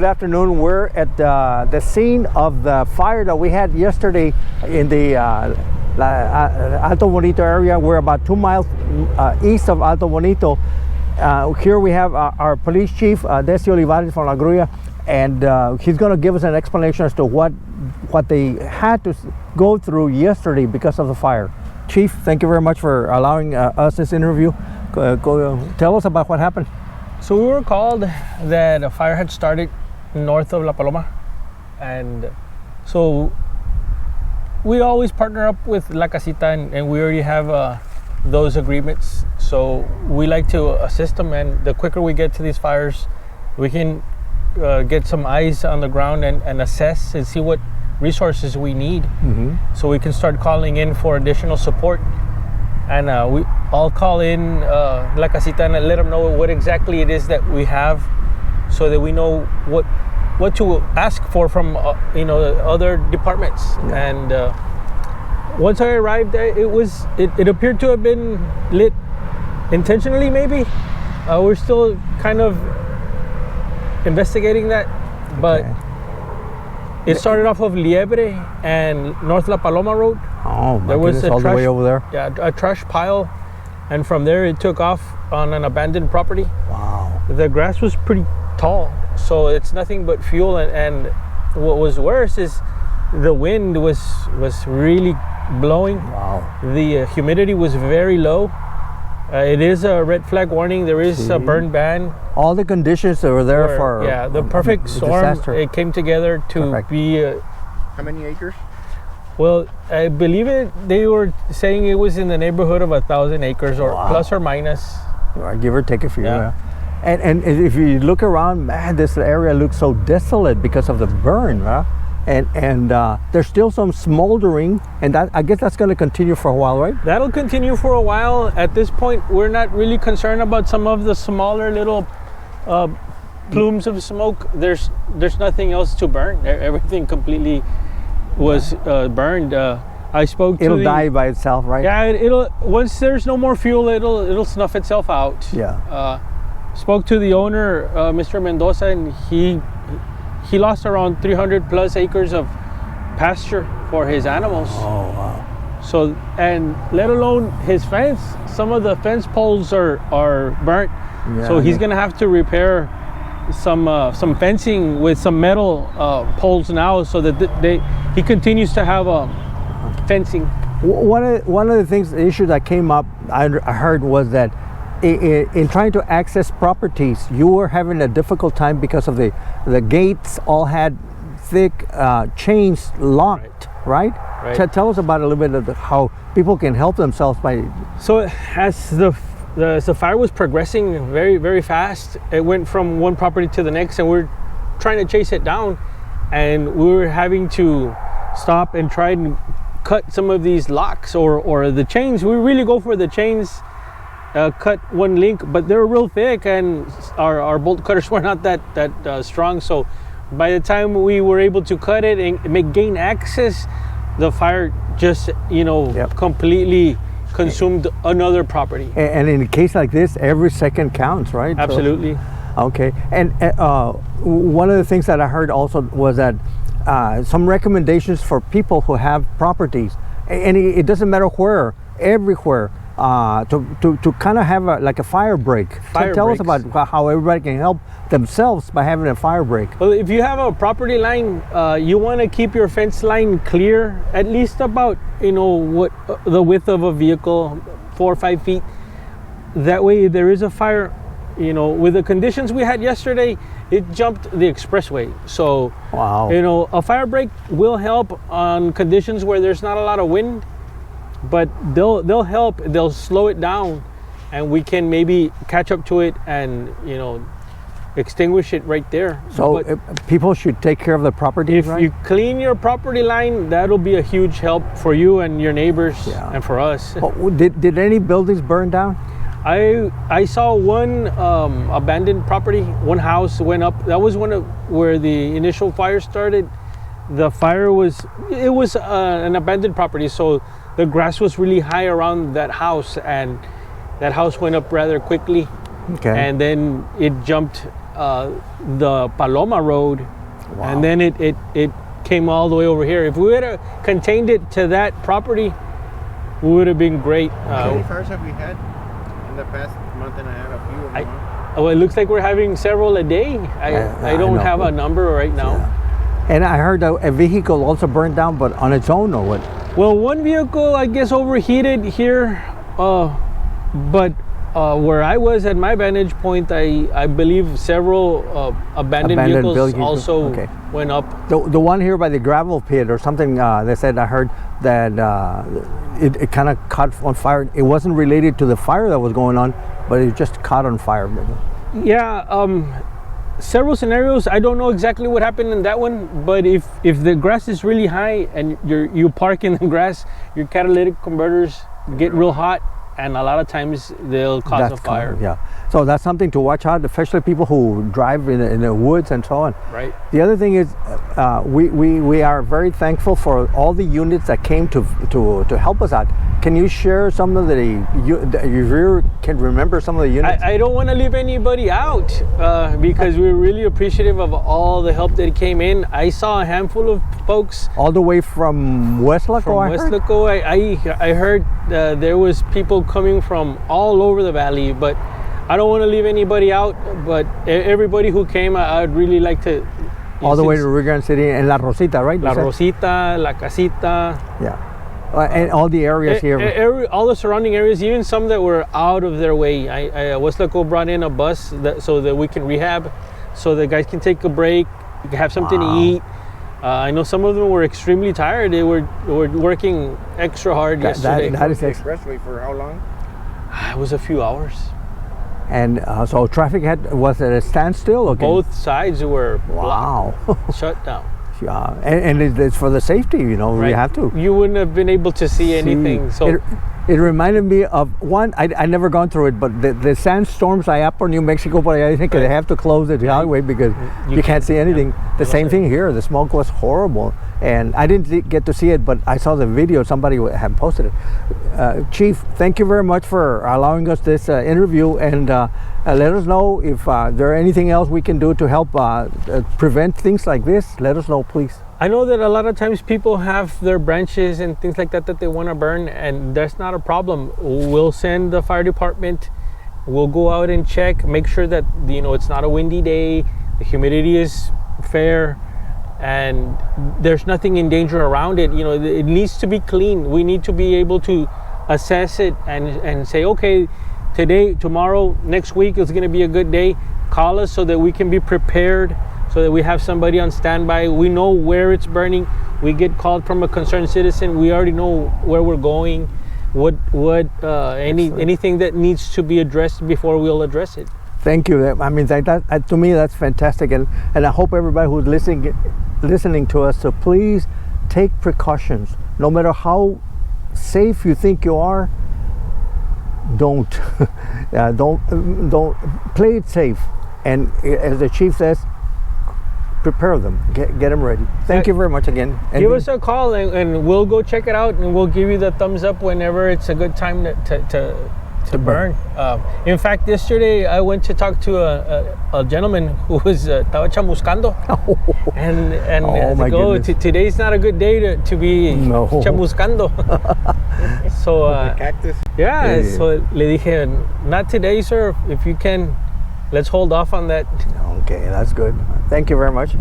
afternoon. We're at the scene of the fire that we had yesterday in the Alto Bonito area. We're about 2 miles east of Alto Bonito. Here we have our police chief, Desi Olivarez from La Grulla, and he's going to give us an explanation as to what they had to go through yesterday because of the fire. Chief, thank you very much for allowing us this interview. Tell us about what happened. So we were called that a fire had started north of La Paloma, and so we always partner up with La Casita, and we already have those agreements. So we like to assist them, and the quicker we get to these fires, we can get some eyes on the ground and assess and see what resources we need, so we can start calling in for additional support. And I'll call in La Casita and let them know what exactly it is that we have, so that we know what to ask for from other departments. Yeah. And once I arrived, it appeared to have been lit intentionally. Maybe we're still kind of investigating that, but. Okay. It started off of Liebre and North La Paloma Road. Oh, my goodness, all the way over there? Yeah, a trash pile. And from there, it took off on an abandoned property. Wow. The grass was pretty tall, so it's nothing but fuel. And what was worse is the wind was really blowing. Wow. The humidity was very low. It is a red flag warning. There is a burn ban. All the conditions that were there for the perfect storm. Disaster. It came together to be. How many acres? Well, I believe they were saying it was in the neighborhood of 1,000 acres, or plus or minus. Give or take a few. Yeah. And if you look around, man, this area looks so desolate because of the burn, huh? And there's still some smoldering, and that, I guess that's going to continue for a while, right? That'll continue for a while. At this point, we're not really concerned about some of the smaller little plumes of smoke. There's nothing else to burn. Everything completely was burned. I spoke to it'll die by itself, right? Yeah, it'll once there's no more fuel, it'll snuff itself out. Yeah. Spoke to the owner, Mr. Mendoza, and he lost around 300 plus acres of pasture for his animals. Oh, wow. So, and let alone his fence, some of the fence poles are burnt. Yeah, so he's gonna have to repair some fencing with some metal poles now, so that he continues to have fencing. One of the things, the issue that came up, I heard, was that in trying to access properties, you were having a difficult time because of the gates all had thick chains locked, right? Tell us about a little bit of how people can help themselves by. So as the fire was progressing very, very fast, it went from one property to the next, and we're trying to chase it down, and we were having to stop and try and cut some of these locks or the chains. We really go for the chains. Cut one link, but they were real thick, and our bolt cutters were not that strong. So by the time we were able to cut it and gain access, the fire just completely consumed another property. And in a case like this, every second counts, right? Absolutely. So, okay. And one of the things that I heard also was that some recommendations for people who have properties, and it doesn't matter where, everywhere. To kind of have like a fire break. Tell us about how everybody can help themselves by having a fire break. Well, if you have a property line, you want to keep your fence line clear, at least about what the width of a vehicle, 4 or 5 feet. That way, if there is a fire, with the conditions we had yesterday, it jumped the expressway. So, wow. A fire break will help on conditions where there's not a lot of wind. But they'll help. They'll slow it down, and we can maybe catch up to it and extinguish it right there. So people should take care of the property. If you clean your property line, that'll be a huge help for you and your neighbors, and for us. Did any buildings burn down? I saw one abandoned property. One house went up. That was where the initial fire started. The fire was an abandoned property, so the grass was really high around that house, and that house went up rather quickly. Okay. And then it jumped the Paloma Road, Wow. and then it came all the way over here. If we would have contained it to that property, we would have been great. How many fires have we had in the past month and a half? A few of them, huh? Well, it looks like we're having several a day. I don't know. have a number right now. Yeah. And I heard a vehicle also burned down, but on its own, or what? Well, one vehicle, I guess, overheated here, but where I was at my vantage point, I believe several abandoned vehicles also okay. went up. The one here by the gravel pit or something, they said, I heard that it kind of caught on fire. It wasn't related to the fire that was going on, but it just caught on fire. Yeah, several scenarios. I don't know exactly what happened in that one, but if the grass is really high and you park in the grass, your catalytic converters get real hot, and a lot of times they'll cause a fire. Yeah, so that's something to watch out, especially people who drive in the woods and so on. Right. The other thing is, we are very thankful for all the units that came to help us out. Can you share some of if you can remember some of the units? I don't want to leave anybody out because we're really appreciative of all the help that came in. I saw a handful of folks. All the way from Weslaco, From Weslaco, I heard there was people coming from all over the valley, but I don't want to leave anybody out. But everybody who came, I'd really like to. All the way to Rio Grande City and La Rosita, right? La Rosita, La Casita. Yeah. And all the areas here. All the surrounding areas, even some that were out of their way. Weslaco brought in a bus so that we can rehab, so the guys can take a break, have something to eat. I know some of them were extremely tired. They were working extra hard yesterday. That is Expressway for how long? It was a few hours. And so traffic was at a standstill? Okay. Both sides were blocked, shut down. Yeah, and it's for the safety, right. We have to. You wouldn't have been able to see anything. So it reminded me of one. I never gone through it, but the sandstorms I up in New Mexico, but I think they have to close the highway because you can't see anything. Yeah. The same thing here. The smoke was horrible, and I didn't get to see it, but I saw the video. Somebody had posted it. Chief, thank you very much for allowing us this interview, and let us know if there anything else we can do to help prevent things like this. Let us know, please. I know that a lot of times people have their branches and things like that they want to burn, and that's not a problem. We'll send the fire department. We'll go out and check, make sure that it's not a windy day, the humidity is fair, and there's nothing in danger around it. It needs to be clean. We need to be able to assess it and say, okay, today, tomorrow, next week is going to be a good day. Call us so that we can be prepared, so that we have somebody on standby. We know where it's burning. We get called from a concerned citizen. We already know where we're going, anything that needs to be addressed before we'll address it. Thank you. I mean, that to me, that's fantastic. And I hope everybody who's listening to us, so please take precautions. No matter how safe you think you are, don't play it safe. And as the chief says, prepare them, get them ready. Thank you very much again. Give us a call and we'll go check it out, and we'll give you the thumbs up whenever it's a good time to burn. In fact, yesterday I went to talk to a gentleman who was estaba chamuscando, and my goodness. Today's not a good day to be chamuscando. So cactus. Yeah, so le dije, not today, sir. If you can, let's hold off on that. Okay, that's good. Thank you very much.